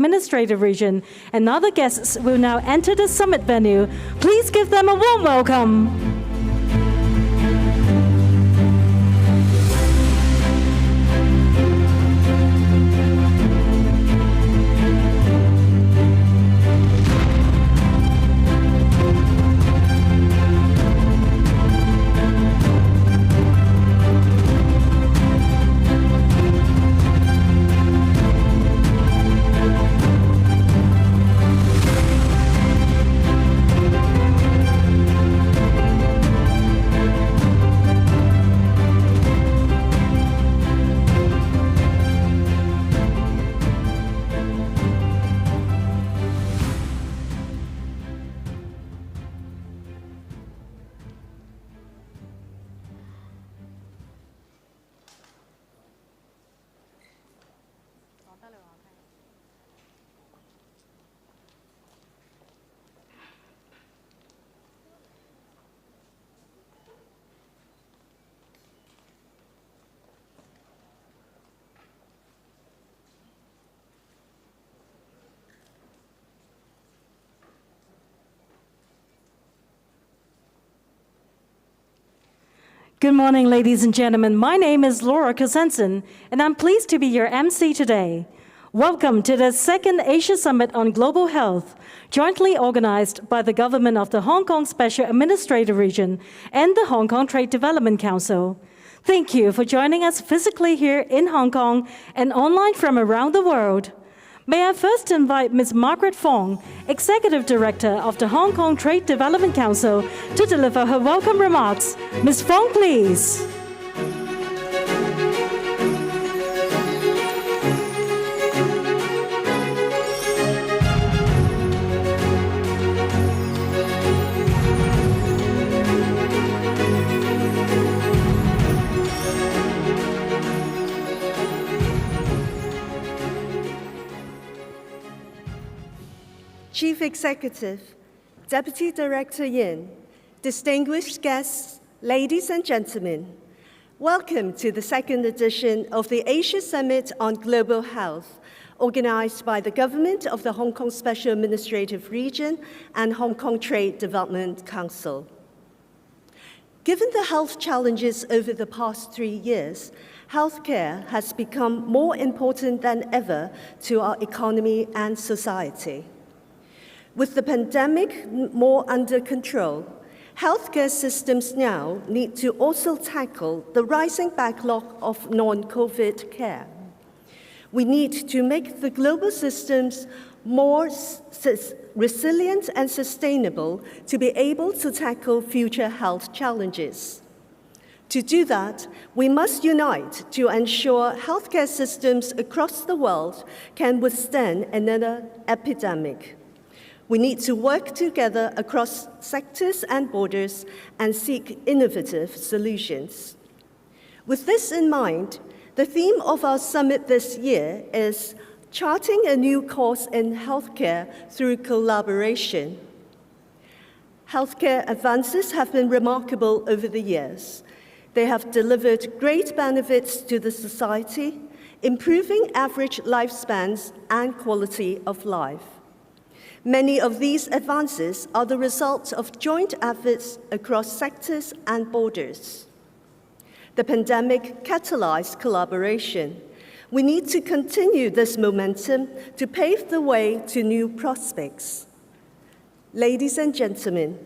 Administrative Region, and other guests will now enter the summit venue. Please give them a warm welcome. Good morning, ladies and gentlemen. My name is Laura Kosensen, and I'm pleased to be your MC today. Welcome to the second Asia Summit on Global Health, jointly organized by the government of the Hong Kong Special Administrative Region and the Hong Kong Trade Development Council. Thank you for joining us physically here in Hong Kong and online from around the world. May I first invite Ms. Margaret Fong, Executive Director of the Hong Kong Trade Development Council, to deliver her welcome remarks. Ms. Fong, please. Chief Executive, Deputy Director Yin, distinguished guests, ladies and gentlemen, welcome to the second edition of the Asia Summit on Global Health, organized by the government of the Hong Kong Special Administrative Region and Hong Kong Trade Development Council. Given the health challenges over the past 3 years, healthcare has become more important than ever to our economy and society. With the pandemic more under control, healthcare systems now need to also tackle the rising backlog of non-COVID care. We need to make the global systems more resilient and sustainable to be able to tackle future health challenges. To do that, we must unite to ensure healthcare systems across the world can withstand another epidemic. We need to work together across sectors and borders and seek innovative solutions. With this in mind, the theme of our summit this year is charting a new course in healthcare through collaboration. Healthcare advances have been remarkable over the years. They have delivered great benefits to the society, improving average lifespans and quality of life. Many of these advances are the result of joint efforts across sectors and borders. The pandemic catalyzed collaboration. We need to continue this momentum to pave the way to new prospects. Ladies and gentlemen,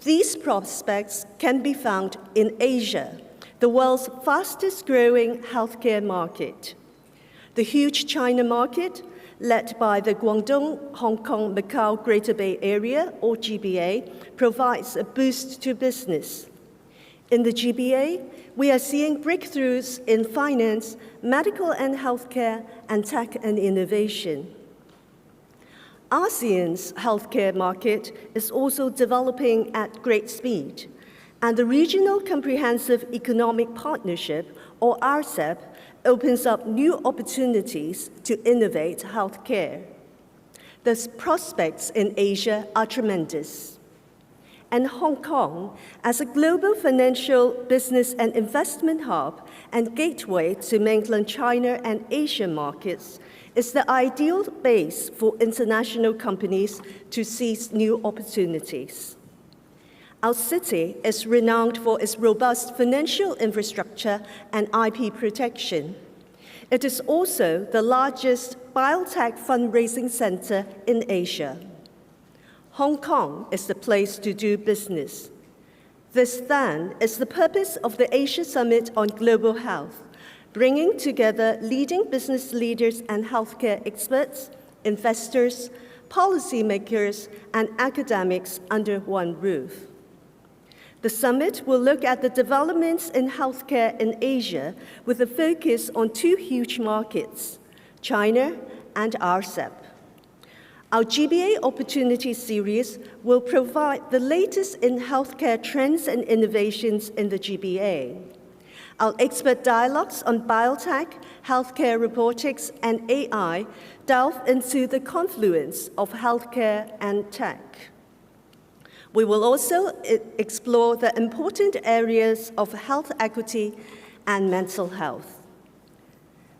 these prospects can be found in Asia, the world's fastest-growing healthcare market. The huge China market, led by the Guangdong, Hong Kong, Macau Greater Bay Area, or GBA, provides a boost to business. In the GBA, we are seeing breakthroughs in finance, medical and healthcare, and tech and innovation. ASEAN's healthcare market is also developing at great speed, and the Regional Comprehensive Economic Partnership, or RCEP, opens up new opportunities to innovate healthcare. The prospects in Asia are tremendous. And Hong Kong, as a global financial, business, and investment hub and gateway to mainland China and Asian markets, is the ideal base for international companies to seize new opportunities. Our city is renowned for its robust financial infrastructure and IP protection. It is also the largest biotech fundraising center in Asia. Hong Kong is the place to do business. This, then, is the purpose of the Asia Summit on Global Health, bringing together leading business leaders and healthcare experts, investors, policymakers, and academics under one roof. The summit will look at the developments in healthcare in Asia with a focus on two huge markets, China and RCEP. Our GBA Opportunity Series will provide the latest in healthcare trends and innovations in the GBA. Our expert dialogues on biotech, healthcare robotics, and AI delve into the confluence of healthcare and tech. We will also explore the important areas of health equity and mental health.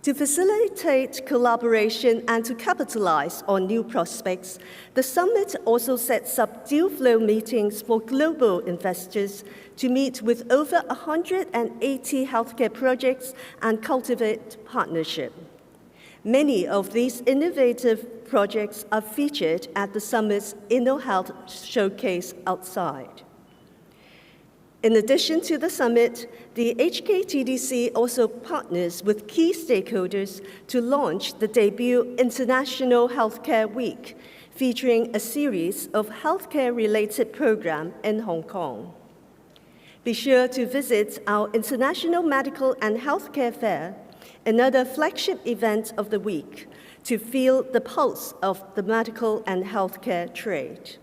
To facilitate collaboration and to capitalize on new prospects, the summit also sets up deal flow meetings for global investors to meet with over 180 healthcare projects and cultivate partnership. Many of these innovative projects are featured at the summit's InnoHealth showcase outside. In addition to the summit, the HKTDC also partners with key stakeholders to launch the debut International Healthcare Week, featuring a series of healthcare-related programs in Hong Kong. Be sure to visit our International Medical and Healthcare Fair, another flagship event of the week, to feel the pulse of the medical and healthcare trade.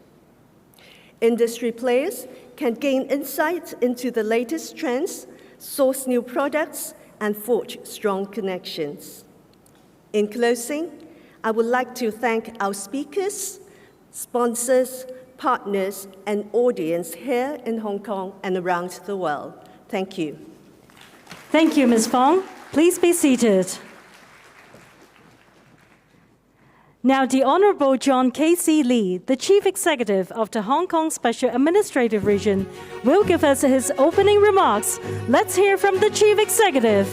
Industry players can gain insight into the latest trends, source new products, and forge strong connections. In closing, I would like to thank our speakers, sponsors, partners, and audience here in Hong Kong and around the world. Thank you. Thank you, Ms. Fong. Please be seated. Now, the Honorable John K.C. Lee, the Chief Executive of the Hong Kong Special Administrative Region, will give us his opening remarks. Let's hear from the Chief Executive.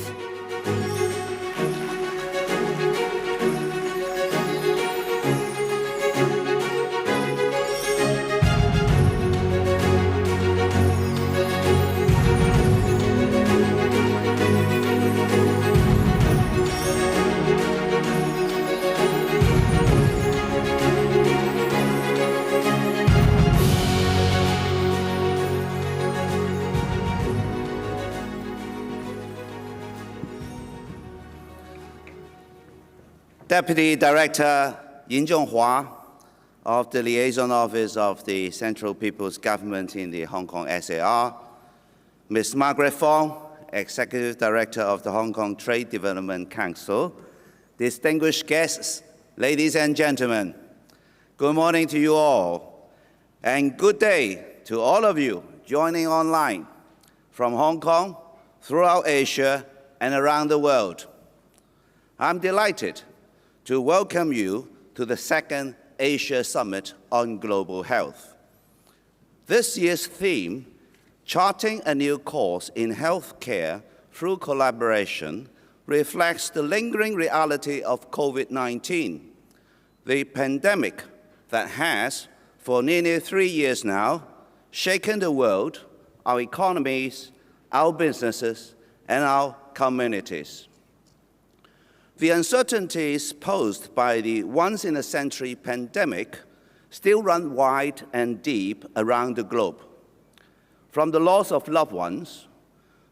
Deputy Director Yin Zhonghua of the Liaison Office of the Central People's Government in the Hong Kong SAR, Ms. Margaret Fong, Executive Director of the Hong Kong Trade Development Council, distinguished guests, ladies and gentlemen, good morning to you all, and good day to all of you joining online from Hong Kong, throughout Asia, and around the world. I'm delighted to welcome you to the second Asia Summit on Global Health. This year's theme, Charting a New Course in Healthcare Through Collaboration, reflects the lingering reality of COVID-19, the pandemic that has, for nearly 3 years now, shaken the world, our economies, our businesses, and our communities. The uncertainties posed by the once-in-a-century pandemic still run wide and deep around the globe. From the loss of loved ones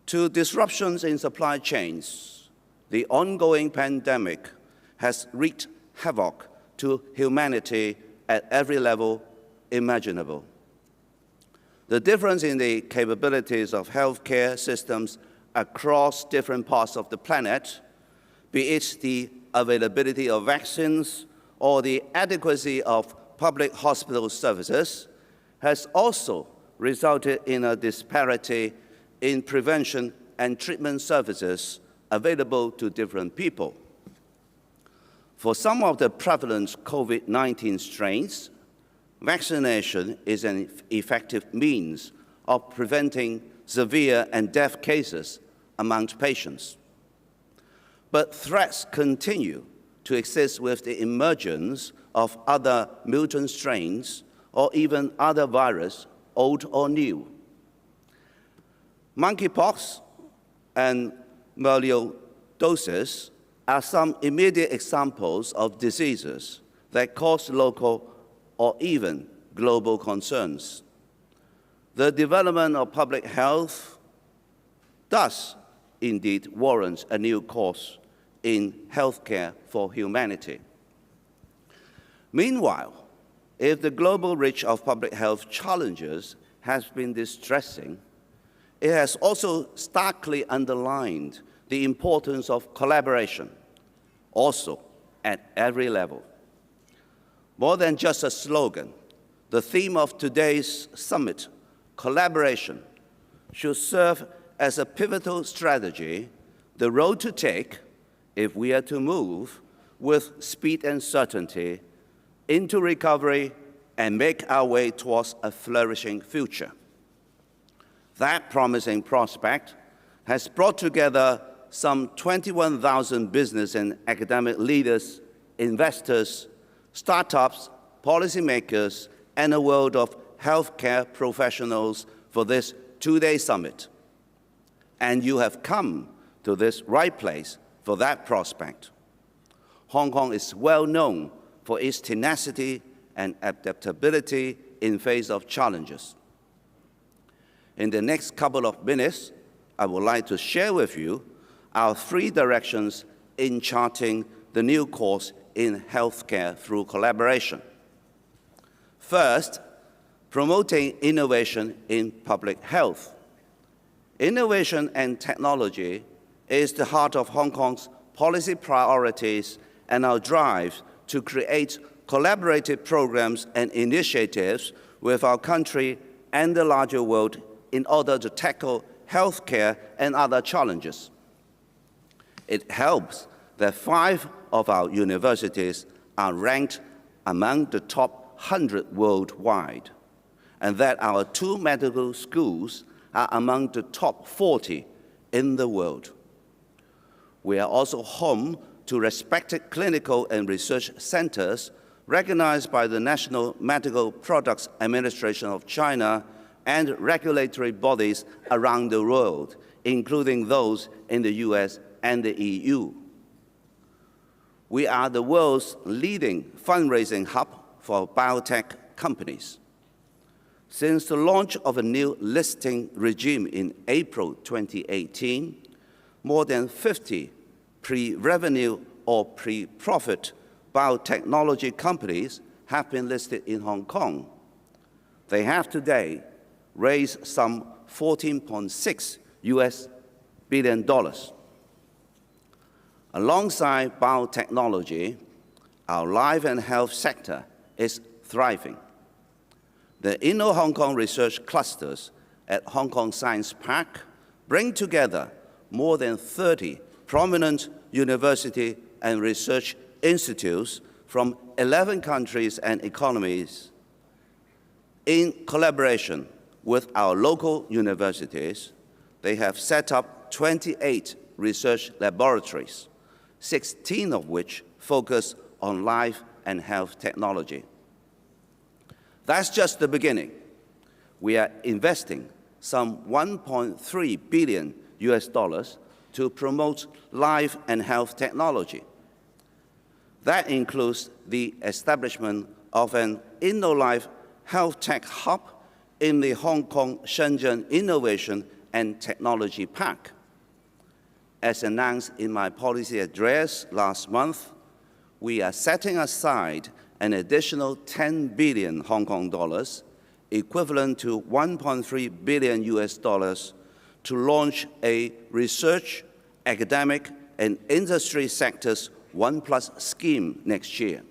to disruptions in supply chains, the ongoing pandemic has wreaked havoc to humanity at every level imaginable. The difference in the capabilities of healthcare systems across different parts of the planet, be it the availability of vaccines or the adequacy of public hospital services, has also resulted in a disparity in prevention and treatment services available to different people. For some of the prevalent COVID-19 strains, vaccination is an effective means of preventing severe and death cases among patients. But threats continue to exist with the emergence of other mutant strains or even other viruses, old or new. Monkeypox and melioidosis are some immediate examples of diseases that cause local or even global concerns. The development of public health does indeed warrant a new course in healthcare for humanity. Meanwhile, if the global reach of public health challenges has been distressing, it has also starkly underlined the importance of collaboration, also at every level. More than just a slogan, the theme of today's summit, collaboration, should serve as a pivotal strategy, the road to take if we are to move with speed and certainty into recovery and make our way towards a flourishing future. That promising prospect has brought together some 21,000 business and academic leaders, investors, startups, policymakers, and a world of healthcare professionals for this two-day summit. And you have come to this right place for that prospect. Hong Kong is well known for its tenacity and adaptability in face of challenges. In the next couple of minutes, I would like to share with you our three directions in charting the new course in healthcare through collaboration. First, promoting innovation in public health. Innovation and technology is the heart of Hong Kong's policy priorities and our drive to create collaborative programs and initiatives with our country and the larger world in order to tackle healthcare and other challenges. It helps that 5 of our universities are ranked among the top 100 worldwide, and that our 2 medical schools are among the top 40 in the world. We are also home to respected clinical and research centers recognized by the National Medical Products Administration of China and regulatory bodies around the world, including those in the US and the EU. We are the world's leading fundraising hub for biotech companies. Since the launch of a new listing regime in April 2018, more than 50 pre-revenue or pre-profit biotechnology companies have been listed in Hong Kong. They have today raised some $14.6 billion. Alongside biotechnology, our life and health sector is thriving. The Inno-Hong Kong research clusters at Hong Kong Science Park bring together more than 30 prominent university and research institutes from 11 countries and economies. In collaboration with our local universities, they have set up 28 research laboratories, 16 of which focus on life and health technology. That's just the beginning. We are investing some $1.3 billion to promote life and health technology. That includes the establishment of an InnoLife Health Tech Hub in the Hong Kong Shenzhen Innovation and Technology Park. As announced in my policy address last month, we are setting aside an additional 10 billion Hong Kong dollars, equivalent to $1.3 billion to launch a research, academic, and industry sectors 1+ scheme next year.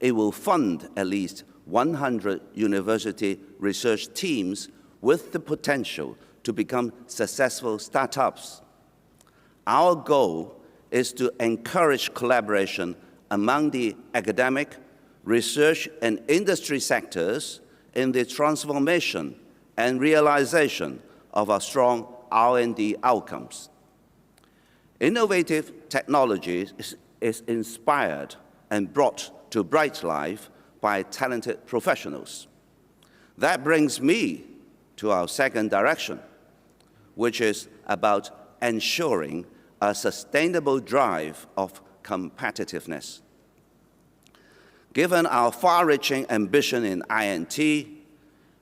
It will fund at least 100 university research teams with the potential to become successful startups. Our goal is to encourage collaboration among the academic, research, and industry sectors in the transformation and realization of our strong R&D outcomes. Innovative technology is inspired and brought to bright life by talented professionals. That brings me to our second direction, which is about ensuring a sustainable drive of competitiveness. Given our far-reaching ambition in INT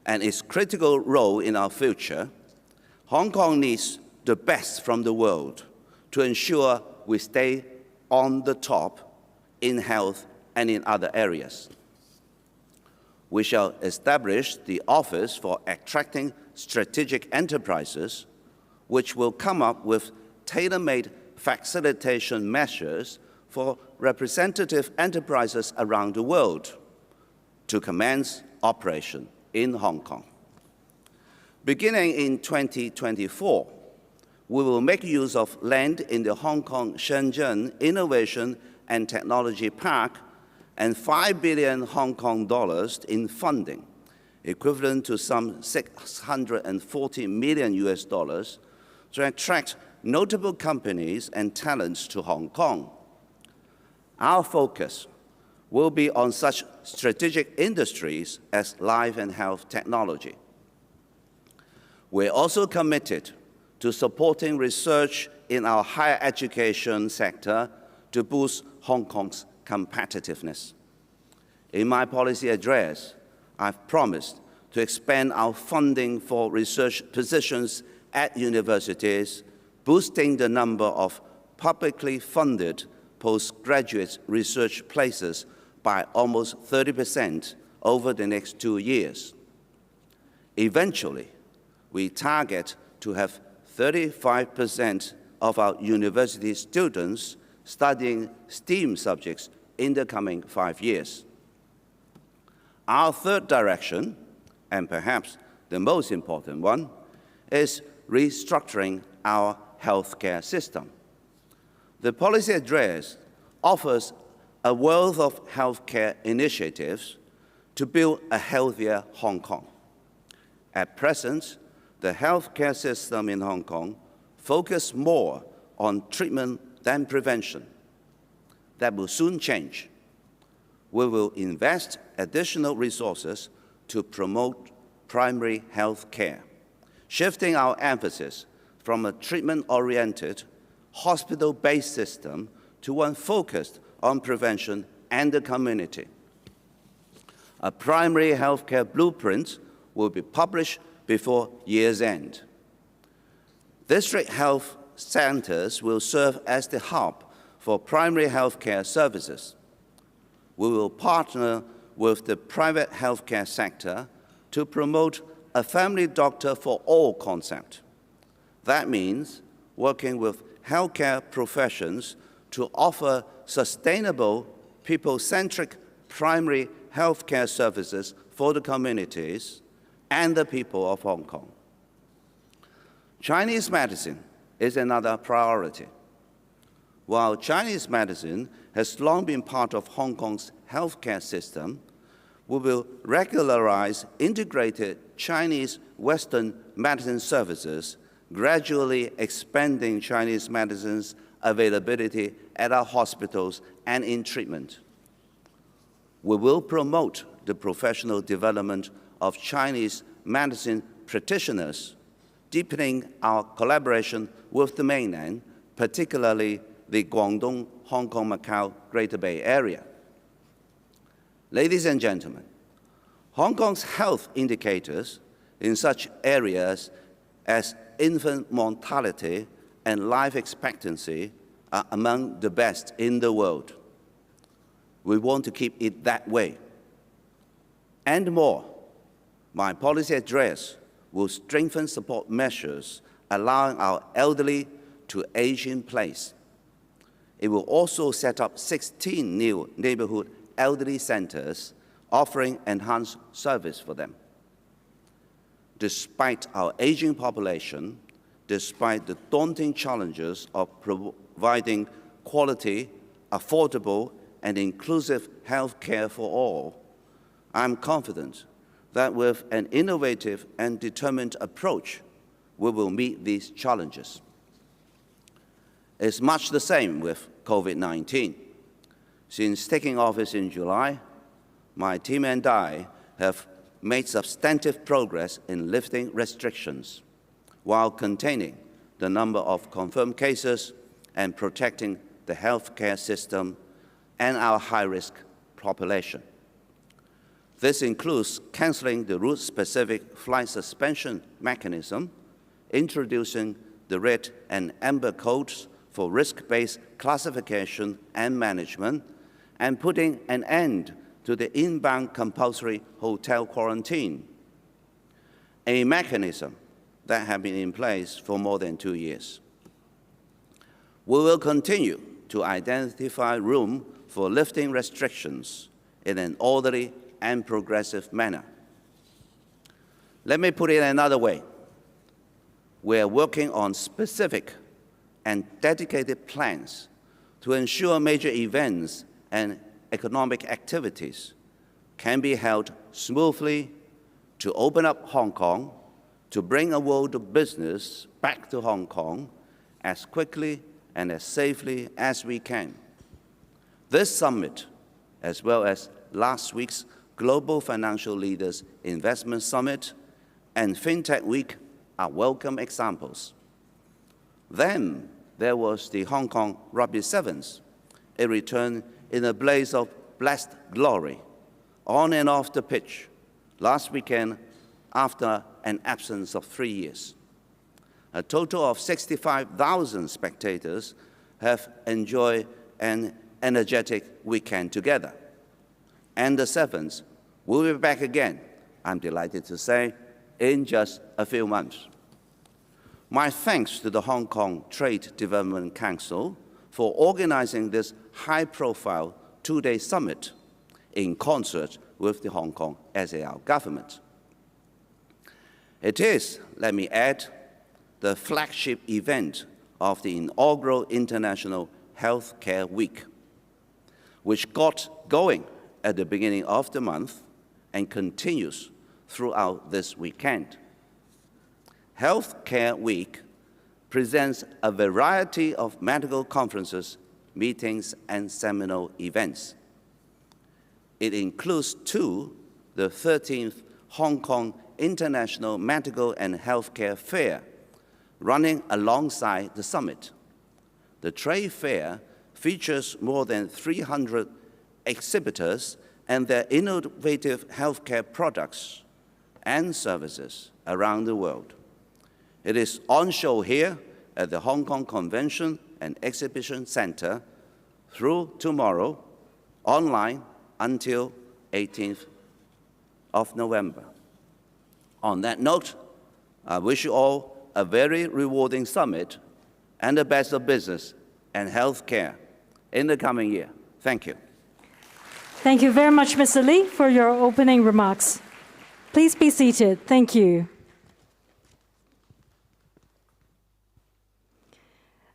and its critical role in our future, Hong Kong needs the best from the world to ensure we stay on the top in health and in other areas. We shall establish the Office for Attracting Strategic Enterprises, which will come up with tailor-made facilitation measures for representative enterprises around the world to commence operation in Hong Kong. Beginning in 2024, we will make use of land in the Hong Kong-Shenzhen Innovation and Technology Park and 5 billion Hong Kong dollars in funding, equivalent to some 640 million US dollars, to attract notable companies and talents to Hong Kong. Our focus will be on such strategic industries as life and health technology. We're also committed to supporting research in our higher education sector to boost Hong Kong's competitiveness. In my policy address, I've promised to expand our funding for research positions at universities, boosting the number of publicly funded postgraduate research places by almost 30% over the next 2 years. Eventually, we target to have 35% of our university students studying STEAM subjects in the coming 5 years. Our third direction, and perhaps the most important one, is restructuring our healthcare system. The policy address offers a wealth of healthcare initiatives to build a healthier Hong Kong. At present, the healthcare system in Hong Kong focuses more on treatment than prevention. That will soon change. We will invest additional resources to promote primary health care, shifting our emphasis from a treatment-oriented, hospital-based system to one focused on prevention and the community. A primary healthcare blueprint will be published before year's end. District health centers will serve as the hub for primary healthcare services. We will partner with the private healthcare sector to promote a family doctor for all concept. That means working with healthcare professions to offer sustainable, people-centric primary healthcare services for the communities and the people of Hong Kong. Chinese medicine is another priority. While Chinese medicine has long been part of Hong Kong's healthcare system, we will regularize integrated Chinese Western medicine services, gradually expanding Chinese medicine's availability at our hospitals and in treatment. We will promote the professional development of Chinese medicine practitioners, deepening our collaboration with the mainland, particularly the Guangdong, Hong Kong, Macau, Greater Bay Area. Ladies and gentlemen, Hong Kong's health indicators in such areas as infant mortality and life expectancy are among the best in the world. We want to keep it that way. And more, my policy address will strengthen support measures allowing our elderly to age in place. It will also set up 16 new neighborhood elderly centers offering enhanced service for them. Despite our aging population, despite the daunting challenges of providing quality, affordable, and inclusive health care for all, I'm confident that with an innovative and determined approach, we will meet these challenges. It's much the same with COVID-19. Since taking office in July, my team and I have made substantive progress in lifting restrictions while containing the number of confirmed cases and protecting the healthcare system and our high-risk population. This includes canceling the route-specific flight suspension mechanism, introducing the red and amber codes for risk-based classification and management, and putting an end to the inbound compulsory hotel quarantine, a mechanism that has been in place for more than 2 years. We will continue to identify room for lifting restrictions in an orderly and progressive manner. Let me put it another way. We are working on specific and dedicated plans to ensure major events and economic activities can be held smoothly, to open up Hong Kong, to bring a world of business back to Hong Kong as quickly and as safely as we can. This summit, as well as last week's Global Financial Leaders Investment Summit and FinTech Week, are welcome examples. Then there was the Hong Kong Rugby Sevens, a return in a blaze of blessed glory, on and off the pitch, last weekend after an absence of 3 years. A total of 65,000 spectators have enjoyed an energetic weekend together. And the Sevens will be back again, I'm delighted to say, in just a few months. My thanks to the Hong Kong Trade Development Council for organizing this high-profile two-day summit in concert with the Hong Kong SAR government. It is, let me add, the flagship event of the inaugural International Healthcare Week, which got going at the beginning of the month and continues throughout this weekend. Healthcare Week presents a variety of medical conferences, meetings, and seminar events. It includes the 13th Hong Kong International Medical and Healthcare Fair, running alongside the summit. The trade fair features more than 300 exhibitors and their innovative healthcare products and services around the world. It is on show here at the Hong Kong Convention and Exhibition Center through tomorrow, online until 18th of November. On that note, I wish you all a very rewarding summit and the best of business and healthcare in the coming year. Thank you. Thank you very much, Mr. Lee, for your opening remarks. Please be seated. Thank you.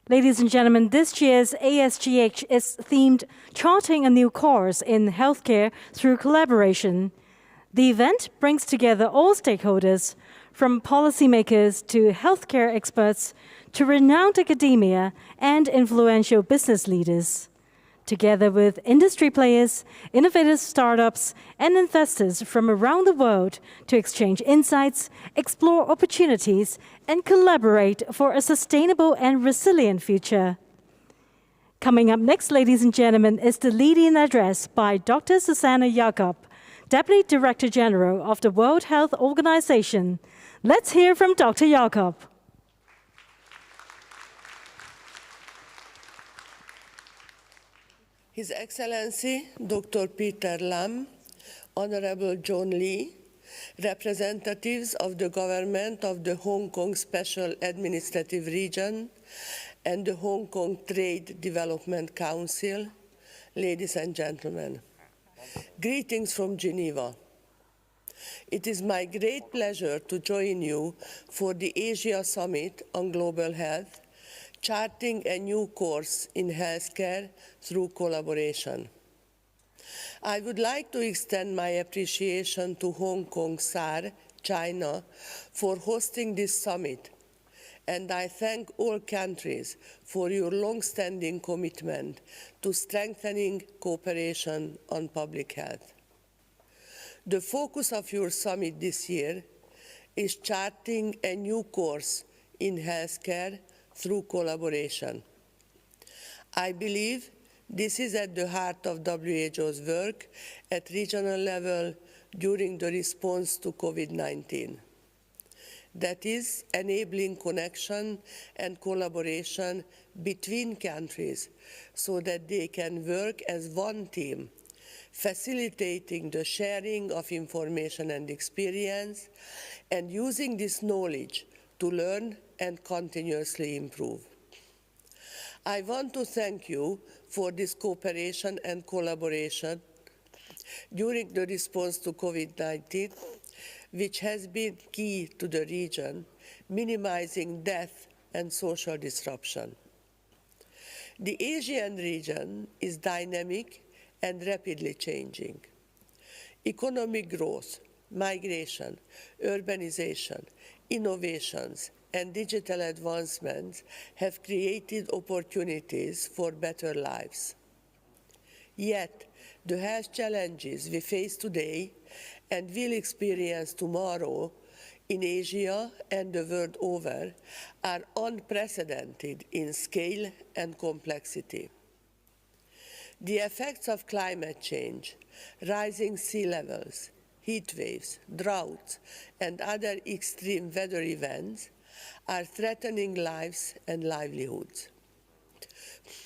Ladies and gentlemen, this year's ASGH is themed Charting a New Course in Healthcare Through Collaboration. The event brings together all stakeholders, from policymakers to healthcare experts to renowned academia and influential business leaders, together with industry players, innovative startups, and investors from around the world to exchange insights, explore opportunities, and collaborate for a sustainable and resilient future. Coming up next, ladies and gentlemen, is the leading address by Dr. Susanna Jakob, Deputy Director General of the World Health Organization. Let's hear from Dr. Jakob. His Excellency Dr. Peter Lam, Honorable John Lee, representatives of the government of the Hong Kong Special Administrative Region and the Hong Kong Trade Development Council, ladies and gentlemen, greetings from Geneva. It is my great pleasure to join you for the Asia Summit on Global Health, charting a new course in healthcare through collaboration. I would like to extend my appreciation to Hong Kong SAR, China, for hosting this summit, and I thank all countries for your long-standing commitment to strengthening cooperation on public health. The focus of your summit this year is charting a new course in healthcare through collaboration. I believe this is at the heart of WHO's work at regional level during the response to COVID-19. That is, enabling connection and collaboration between countries so that they can work as one team, facilitating the sharing of information and experience, and using this knowledge to learn and continuously improve. I want to thank you for this cooperation and collaboration during the response to COVID-19, which has been key to the region, minimizing death and social disruption. The Asian region is dynamic and rapidly changing. Economic growth, migration, urbanization, innovations, and digital advancements have created opportunities for better lives. Yet, the health challenges we face today and will experience tomorrow in Asia and the world over are unprecedented in scale and complexity. The effects of climate change, rising sea levels, heat waves, droughts, and other extreme weather events are threatening lives and livelihoods.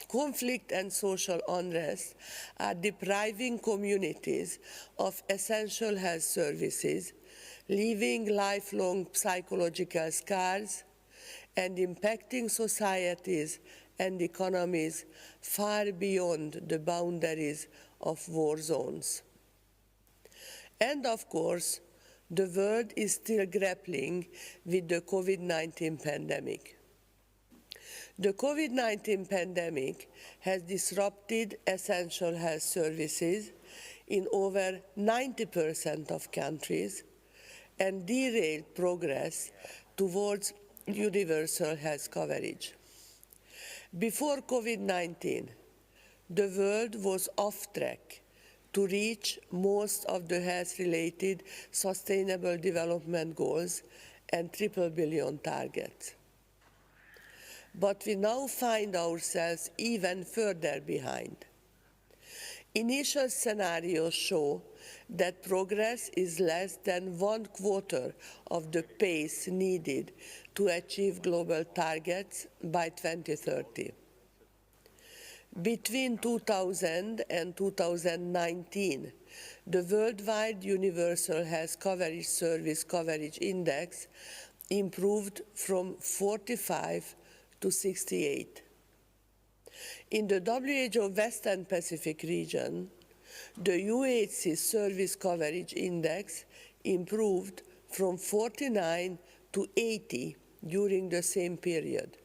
Conflict and social unrest are depriving communities of essential health services, leaving lifelong psychological scars, and impacting societies and economies far beyond the boundaries of war zones. And of course, the world is still grappling with the COVID-19 pandemic. The COVID-19 pandemic has disrupted essential health services in over 90% of countries and derailed progress towards universal health coverage. Before COVID-19, the world was off track to reach most of the health-related Sustainable Development Goals and triple billion targets. But we now find ourselves even further behind. Initial scenarios show that progress is less than 1/4 of the pace needed to achieve global targets by 2030. Between 2000 and 2019, the Worldwide Universal Health Coverage Service Coverage Index improved from 45 to 68. In the WHO Western Pacific region, the UHC Service Coverage Index improved from 49 to 80 during the same period.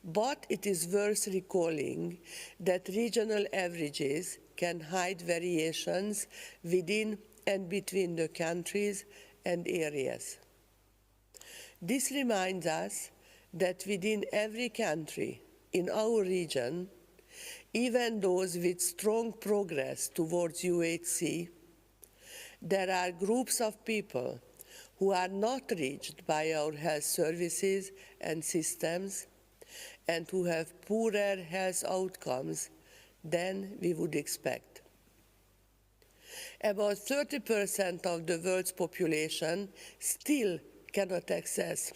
But it is worth recalling that regional averages can hide variations within and between the countries and areas. This reminds us that within every country in our region, even those with strong progress towards UHC, there are groups of people who are not reached by our health services and systems and who have poorer health outcomes than we would expect. About 30% of the world's population still cannot access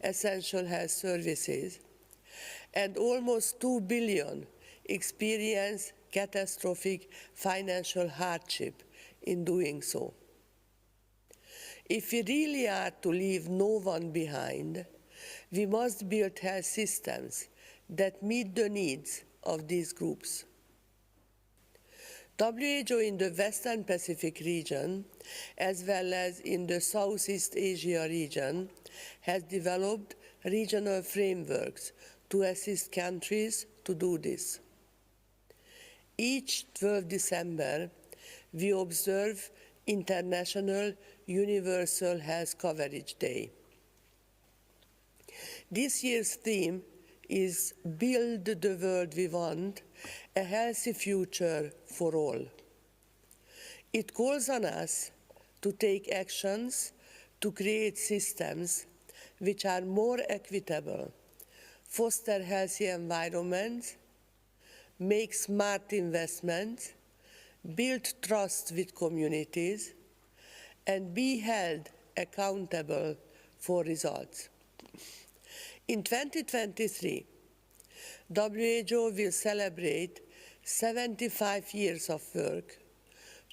essential health services, and almost 2 billion experience catastrophic financial hardship in doing so. If we really are to leave no one behind, we must build health systems that meet the needs of these groups. WHO in the Western Pacific region, as well as in the Southeast Asia region, has developed regional frameworks to assist countries to do this. Each 12 December, we observe International Universal Health Coverage Day. This year's theme is Build the World We Want, a healthy future for all. It calls on us to take actions to create systems which are more equitable, foster healthy environments, make smart investments, build trust with communities, and be held accountable for results. In 2023, WHO will celebrate 75 years of work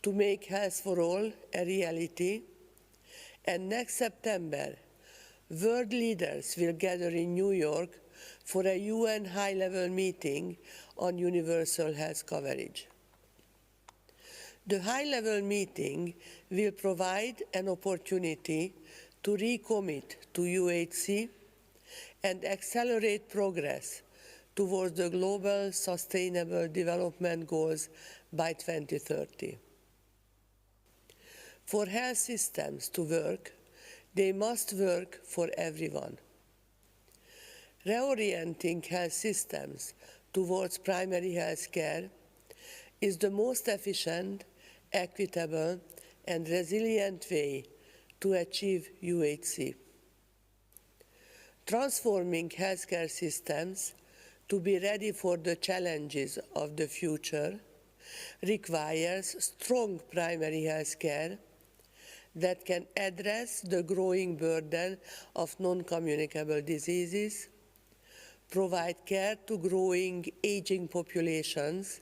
to make health for all a reality, and next September, world leaders will gather in New York for a UN high-level meeting on universal health coverage. The high-level meeting will provide an opportunity to recommit to UHC and accelerate progress towards the global sustainable development goals by 2030. For health systems to work, they must work for everyone. Reorienting health systems towards primary health care is the most efficient, equitable, and resilient way to achieve UHC. Transforming healthcare systems to be ready for the challenges of the future requires strong primary health care that can address the growing burden of non-communicable diseases, provide care to growing aging populations,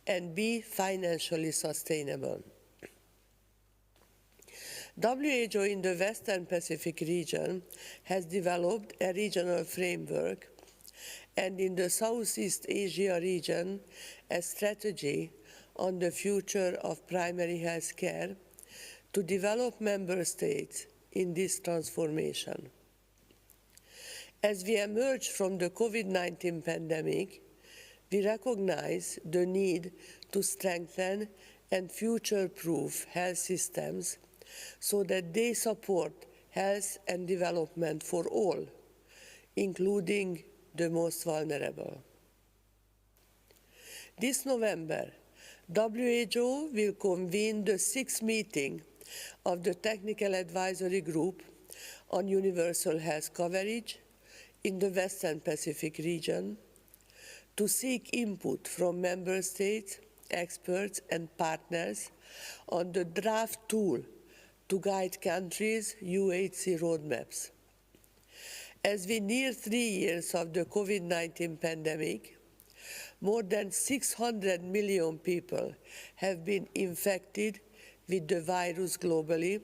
and be financially sustainable. WHO in the Western Pacific region has developed a regional framework, and in the Southeast Asia region, a strategy on the future of primary health care to develop member states in this transformation. As we emerge from the COVID-19 pandemic, we recognize the need to strengthen and future-proof health systems so that they support health and development for all, including the most vulnerable. This November, WHO will convene the 6th meeting of the Technical Advisory Group on Universal Health Coverage in the Western Pacific region to seek input from member states, experts, and partners on the draft tool to guide countries' UHC roadmaps. As we near 3 years of the COVID-19 pandemic, more than 600 million people have been infected with the virus globally,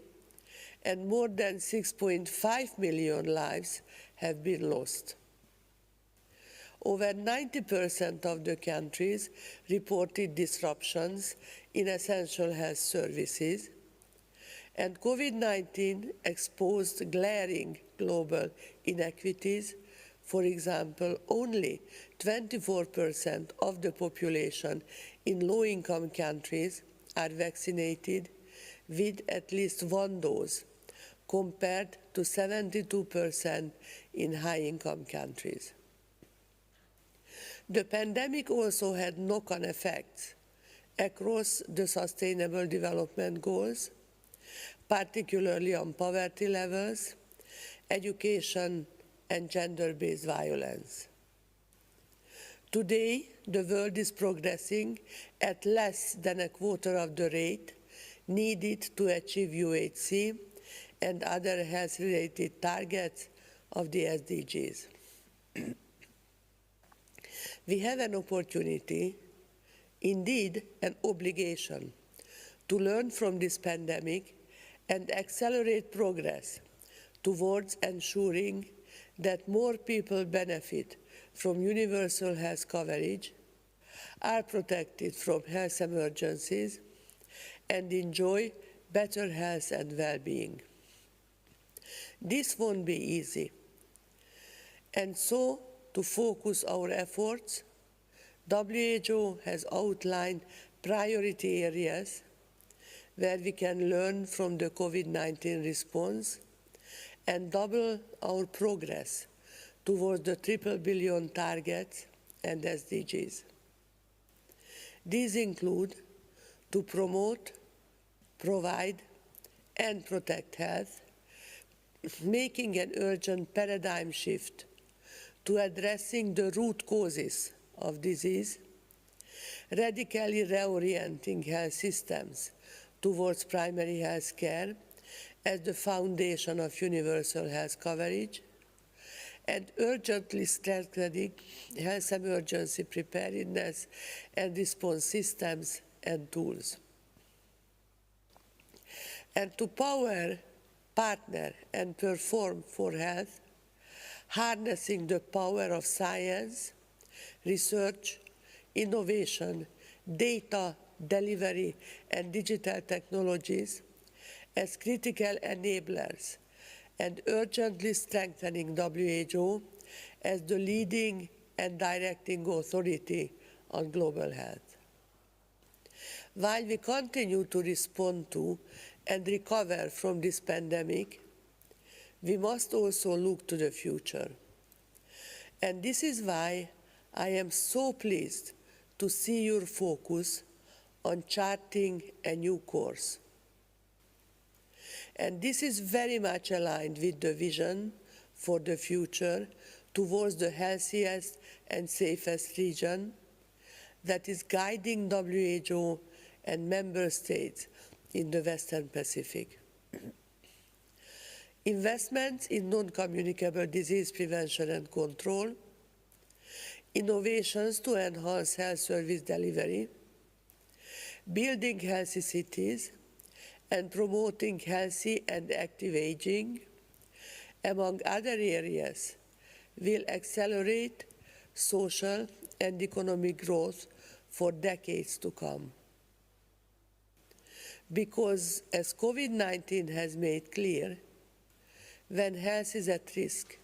and more than 6.5 million lives have been lost. Over 90% of the countries reported disruptions in essential health services, and COVID-19 exposed glaring global inequities. For example, only 24% of the population in low-income countries are vaccinated with at least one dose, compared to 72% in high-income countries. The pandemic also had knock-on effects across the Sustainable Development Goals, particularly on poverty levels, education, and gender-based violence. Today, the world is progressing at less than a quarter of the rate needed to achieve UHC and other health-related targets of the SDGs. We have an opportunity, indeed an obligation, to learn from this pandemic and accelerate progress towards ensuring that more people benefit from universal health coverage, are protected from health emergencies, and enjoy better health and well-being. This won't be easy. And so, to focus our efforts, WHO has outlined priority areas where we can learn from the COVID-19 response and double our progress towards the triple billion targets and SDGs. These include to promote, provide, and protect health, making an urgent paradigm shift to addressing the root causes of disease, radically reorienting health systems towards primary health care as the foundation of universal health coverage, and urgently strengthening health emergency preparedness and response systems and tools. And to power, partner, and perform for health, harnessing the power of science, research, innovation, data, delivery, and digital technologies as critical enablers, and urgently strengthening WHO as the leading and directing authority on global health. While we continue to respond to and recover from this pandemic, we must also look to the future. And this is why I am so pleased to see your focus on charting a new course. And this is very much aligned with the vision for the future towards the healthiest and safest region that is guiding WHO and member states in the Western Pacific. Investments in non-communicable disease prevention and control, innovations to enhance health service delivery, building healthy cities, and promoting healthy and active aging, among other areas, will accelerate social and economic growth for decades to come. Because, as COVID-19 has made clear, when health is at risk,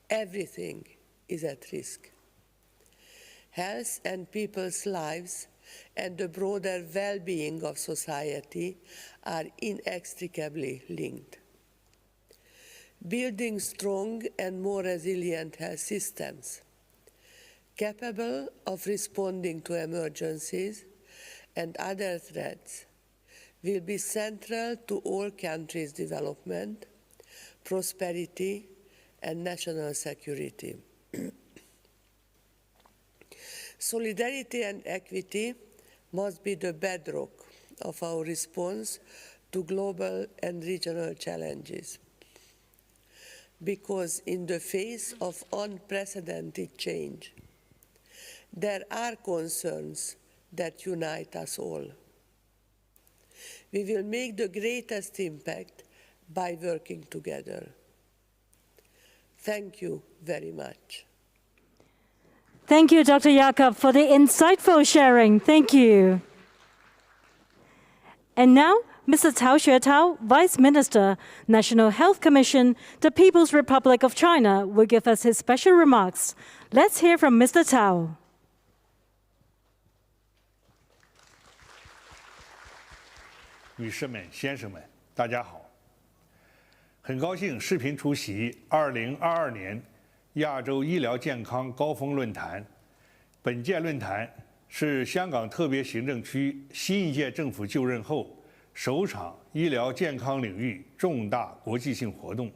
everything is at risk. Health and people's lives and the broader well-being of society are inextricably linked. Building strong and more resilient health systems, capable of responding to emergencies and other threats, will be central to all countries' development, prosperity, and national security. Solidarity and equity must be the bedrock of our response to global and regional challenges. Because in the face of unprecedented change, there are concerns that unite us all. We will make the greatest impact by working together. Thank you very much. Thank you, Dr. Jakob, for the insightful sharing. Thank you. And now, Mr. Cao Xuetao, Vice Minister, National Health Commission, the People's Republic of China, will give us his special remarks. Let's hear from Mr. Cao. 女士们、先生们，大家好！很高兴视频出席2022年亚洲医疗健康高峰论坛。本届论坛是香港特别行政区新一届政府就任后首场医疗健康领域重大国际性活动，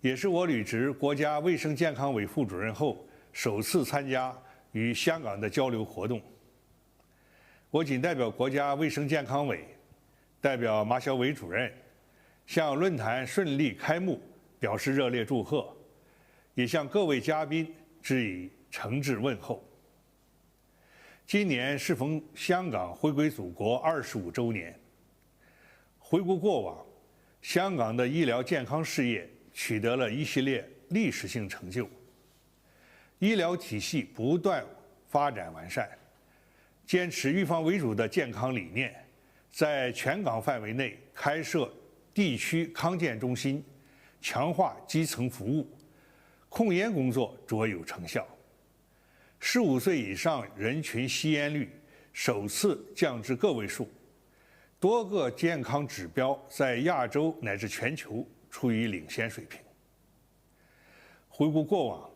也是我履职国家卫生健康委副主任后首次参加与香港的交流活动。我谨代表国家卫生健康委，代表马晓伟主任，向论坛顺利开幕表示热烈祝贺，也向各位嘉宾致以诚挚问候。今年适逢香港回归祖国25周年，回顾过往，香港的医疗健康事业取得了一系列历史性成就，医疗体系不断发展完善，坚持预防为主的健康理念，在全港范围内开设地区康健中心，强化基层服务，控烟工作卓有成效，15岁以上人群吸烟率首次降至个位数，多个健康指标在亚洲乃至全球处于领先水平。回顾过往，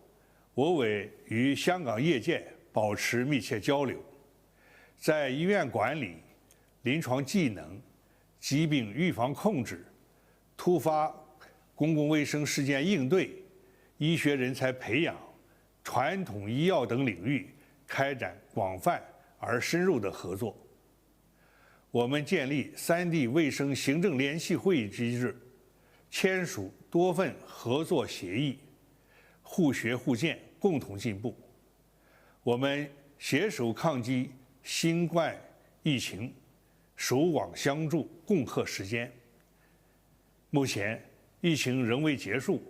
我委与香港业界保持密切交流，在医院管理、临床技能、疾病预防控制、突发公共卫生事件应对、医学人才培养、传统医药等领域开展广泛而深入的合作。我们建立3地卫生行政联系会议机制，签署多份合作协议，互学互鉴，共同进步。我们携手抗击新冠疫情，守网相助，共克时艰。目前疫情仍未结束，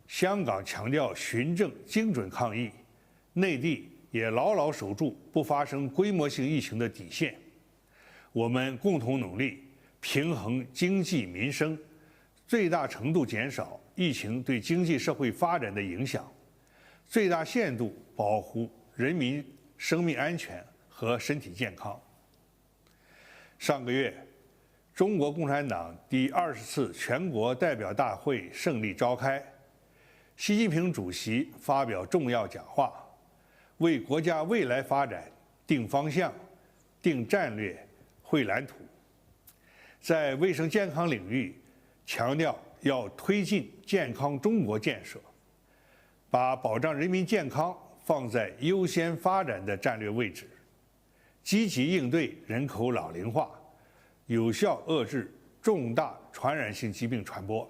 香港强调循证精准抗疫，内地也牢牢守住不发生规模性疫情的底线。我们共同努力，平衡经济民生，最大程度减少疫情对经济社会发展的影响，最大限度保护人民生命安全和身体健康。上个月，中国共产党第20次全国代表大会胜利召开，习近平主席发表重要讲话，为国家未来发展定方向、定战略、绘蓝图。在卫生健康领域，强调要推进健康中国建设，把保障人民健康放在优先发展的战略位置，积极应对人口老龄化，有效遏制重大传染性疾病传播。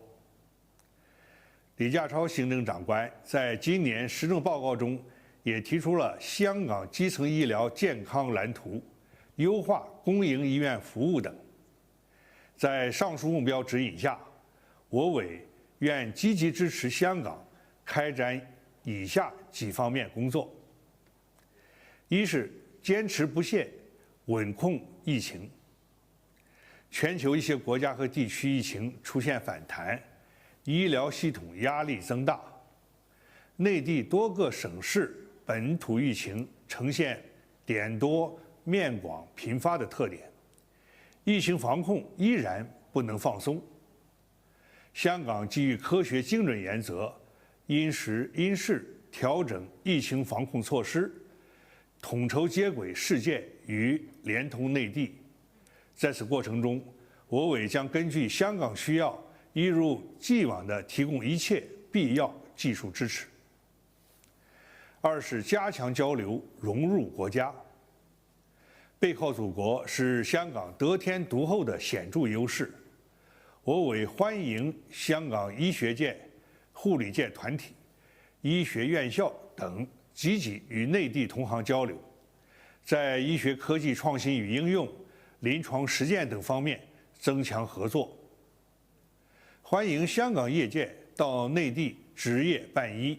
李家超行政长官在今年施政报告中也提出了香港基层医疗健康蓝图，优化公营医院服务等。在上述目标指引下，我委愿积极支持香港开展以下几方面工作：一是坚持不懈稳控疫情。全球一些国家和地区疫情出现反弹，医疗系统压力增大，内地多个省市本土疫情呈现点多面广频发的特点，疫情防控依然不能放松。香港基于科学精准原则，因时因势调整疫情防控措施，统筹接轨世界与连通内地。在此过程中，我委将根据香港需要，一如既往地提供一切必要技术支持。二是加强交流，融入国家。背靠祖国是香港得天独厚的显著优势。我委欢迎香港医学界、护理界团体、医学院校等积极与内地同行交流，在医学科技创新与应用、临床实践等方面增强合作。欢迎香港业界到内地执业办医，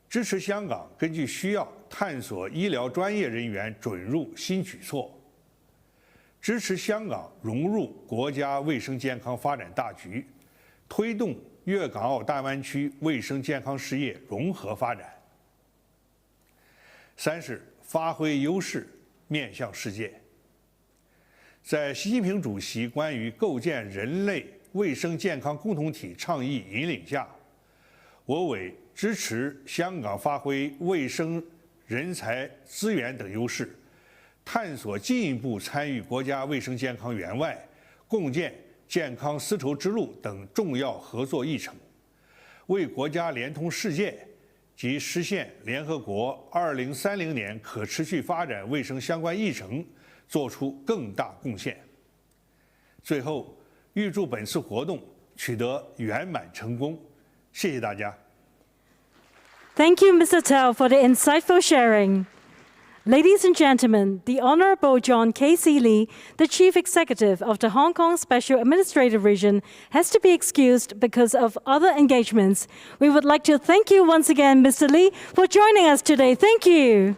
支持香港根据需要探索医疗专业人员准入新举措，支持香港融入国家卫生健康发展大局，推动粤港澳大湾区卫生健康事业融合发展。三是发挥优势，面向世界。在习近平主席关于构建人类卫生健康共同体倡议引领下，我委支持香港发挥卫生人才资源等优势，探索进一步参与国家卫生健康援外、共建健康丝绸之路等重要合作议程，为国家连通世界及实现联合国2030年可持续发展卫生相关议程做出更大贡献。最后，预祝本次活动取得圆满成功。谢谢大家。Thank you, Mr. Tao, for the insightful sharing. Ladies and gentlemen, the Honorable John K.C. Lee, the Chief Executive of the Hong Kong Special Administrative Region, has to be excused because of other engagements. We would like to thank you once again, Mr. Lee, for joining us today. Thank you.